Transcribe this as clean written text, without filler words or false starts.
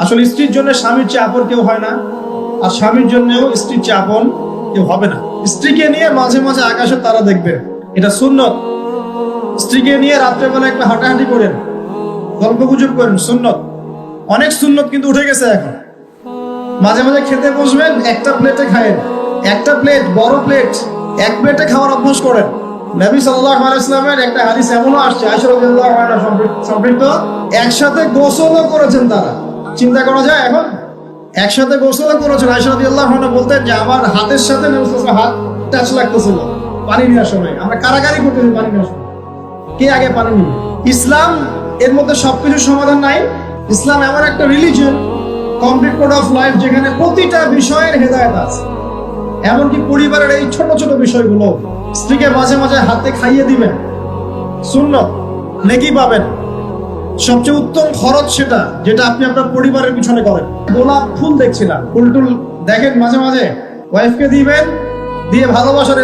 আসলে স্ত্রীর জন্য স্বামীর চেয়ে আপন কেউ হয় না, আর স্বামীর জন্যও স্ত্রীর চেয়ে আপন কেউ হবে না। স্ত্রীকে নিয়ে মাঝে মাঝে আকাশের তারা দেখবেন, এটা সুন্নত। স্ত্রীকে নিয়ে রাত্রেবেলা একটা হাঁটাহাঁটি করেন, গল্প গুজব করেন, সুন্নত। অনেক সুন্নত কিন্তু উঠে গেছে এখন। মাঝে মাঝে খেতে বসবেন, একটা প্লেটে খায়েন, একটা প্লেট, বড় প্লেট, এক প্লেটে খাওয়ার অভ্যাস করেন। নবী সাল্লাল্লাহু আলাইহি ওয়াসাল্লামের একটা হাদিস এমনও আসছে, আয়েশা রাদিয়াল্লাহু আনহা সম্পৃক্ত, একসাথে গোসলও করেছেন তারা। চিন্তা করা যায় এখন? একসাথে গোসলও করেছেন। আয়েশা রাদিয়াল্লাহু আনহা বলতেন যে আমার হাতের সাথে নবী সাল্লাল্লাহু আলাইহি ওয়াসাল্লামের হাত টাচ লাগতেছিল পানি নেওয়ার সময়। আমরা কারাকারি করতেছি পানি নেওয়ার সময়, কে আগে পানি নিবে। ইসলাম এর মধ্যে সবকিছু সমাধান নাই। ইসলাম এমন একটা religion, complete code of life, যেখানে প্রতিটা বিষয়ের হেদায়েত আছে। এমনকি পরিবারের এই ছোট ছোট বিষয়গুলো, স্ত্রীকে মাঝে মাঝে হাতে খাইয়ে দিবেন, সুন্নত, নেকি পাবেন। সবচেয়ে উত্তম খরচ সেটা, যেটা আপনি আপনার পরিবারের পিছনে করেন। গোলাপ ফুল দেখছিলাম, ফুল টুল দেখেন মাঝে মাঝে, ওয়াইফকে দিবেন, দিয়ে ভালোবাসার